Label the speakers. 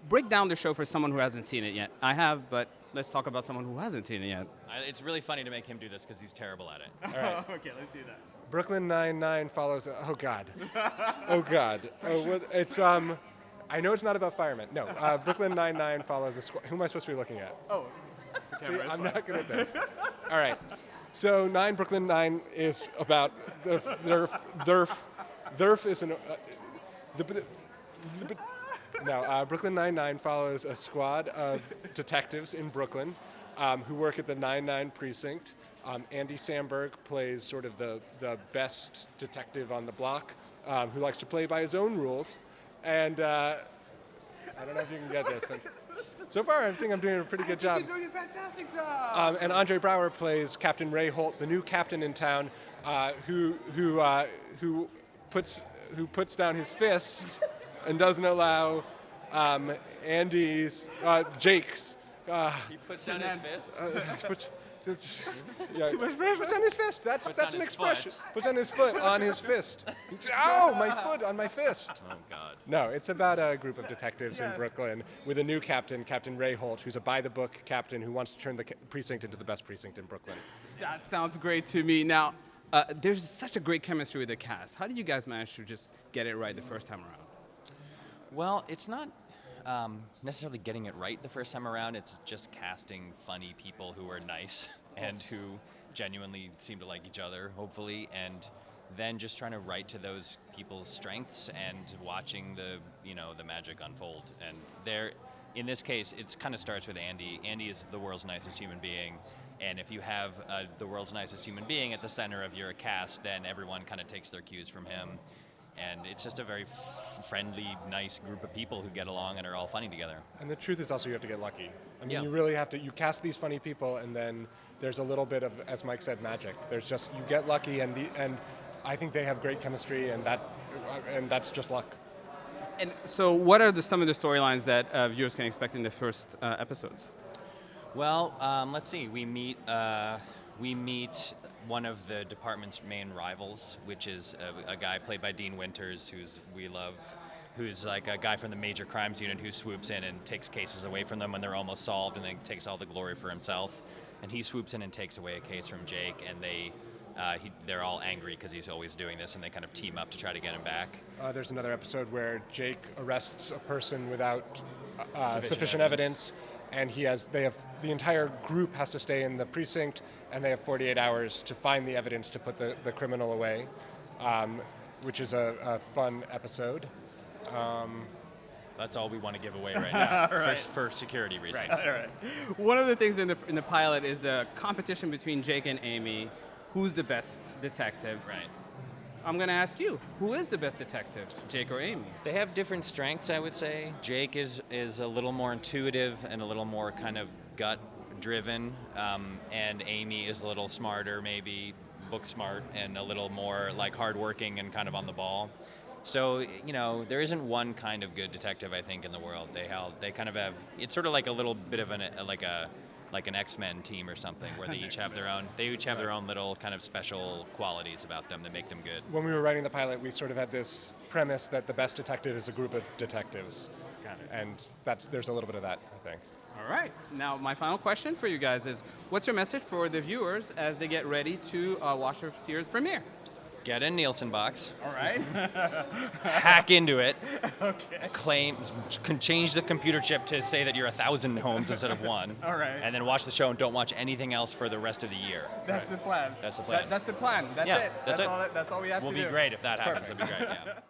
Speaker 1: Break down the show for someone who hasn't seen it yet. I have, but let's talk about someone who hasn't seen it yet.
Speaker 2: It's really funny to make him do this because he's terrible at it.
Speaker 3: All right.
Speaker 1: Okay, let's do that.
Speaker 3: Brooklyn Nine-Nine follows. Oh God. Oh God. It's I know it's not about firemen. No. Brooklyn Nine-Nine follows a squad. Who am I supposed to be looking at?
Speaker 1: Oh,
Speaker 3: See, I'm not good at this. All right. So Brooklyn Nine is about Thurf is an. Brooklyn Nine-Nine follows a squad of detectives in Brooklyn who work at the 9-9 precinct. Andy Samberg plays sort of the best detective on the block who likes to play by his own rules. And I don't know if you can get this, but so far I think I'm doing a pretty good job.
Speaker 1: You're doing a fantastic job.
Speaker 3: And Andre Brower plays Captain Ray Holt, the new captain in town, who puts down his fist and doesn't allow Jake's.
Speaker 2: He puts down his fist.
Speaker 3: Puts on his fist. That's an expression. Puts on his foot on his fist. Oh, my foot on my fist.
Speaker 2: Oh God.
Speaker 3: No, it's about a group of detectives in Brooklyn with a new captain, Captain Ray Holt, who's a by-the-book captain who wants to turn the precinct into the best precinct in Brooklyn.
Speaker 1: That sounds great to me. Now, there's such a great chemistry with the cast. How did you guys manage to just get it right the first time around?
Speaker 2: Well, it's not necessarily getting it right the first time around. It's just casting funny people who are nice and who genuinely seem to like each other, hopefully, and then just trying to write to those people's strengths and watching the magic unfold. And in this case, it kind of starts with Andy. Andy is the world's nicest human being. And if you have the world's nicest human being at the center of your cast, then everyone kind of takes their cues from him. And it's just a very friendly, nice group of people who get along and are all funny together.
Speaker 3: And the truth is also you have to get lucky. I mean,
Speaker 2: Yeah.
Speaker 3: you really have to, you cast these funny people and then there's a little bit of, as Mike said, magic. There's just, you get lucky and I think they have great chemistry and that's just luck.
Speaker 1: And so what are some of the storylines that viewers can expect in the first episodes?
Speaker 2: Well, let's see. We meet one of the department's main rivals, which is a guy played by Dean Winters, who's like a guy from the Major Crimes Unit who swoops in and takes cases away from them when they're almost solved, and then takes all the glory for himself. And he swoops in and takes away a case from Jake, and they're all angry because he's always doing this, and they kind of team up to try to get him back.
Speaker 3: There's another episode where Jake arrests a person without sufficient evidence. And the entire group has to stay in the precinct, and they have 48 hours to find the evidence to put the criminal away, which is a fun episode.
Speaker 2: That's all we want to give away right now
Speaker 1: Right.
Speaker 2: for security reasons.
Speaker 1: All right. One of the things in the pilot is the competition between Jake and Amy. Who's the best detective?
Speaker 2: Right.
Speaker 1: I'm going to ask you, who is the best detective, Jake or Amy?
Speaker 2: They have different strengths, I would say. Jake is a little more intuitive and a little more kind of gut-driven, and Amy is a little smarter, maybe book smart, and a little more like hardworking and kind of on the ball. So, there isn't one kind of good detective, I think, in the world. They kind of have, it's sort of like a little bit of like an X-Men team or something, where they each have their own little kind of special qualities about them that make them good.
Speaker 3: When we were writing the pilot, we sort of had this premise that the best detective is a group of detectives.
Speaker 1: Got it.
Speaker 3: And there's a little bit of that, I think.
Speaker 1: All right. Now, my final question for you guys is, what's your message for the viewers as they get ready to watch your series premiere?
Speaker 2: Get a Nielsen box.
Speaker 1: All right.
Speaker 2: Hack into it.
Speaker 1: Okay.
Speaker 2: Can change the computer chip to say that you're 1,000 homes instead of one.
Speaker 1: All right.
Speaker 2: And then watch the show and don't watch anything else for the rest of the year.
Speaker 1: That's the plan.
Speaker 2: That's the plan.
Speaker 1: That's the plan. That's
Speaker 2: Yeah,
Speaker 1: it.
Speaker 2: that's it.
Speaker 1: That's all we have
Speaker 2: Will
Speaker 1: to
Speaker 2: be
Speaker 1: do.
Speaker 2: great if that happens. It'll be great. Yeah.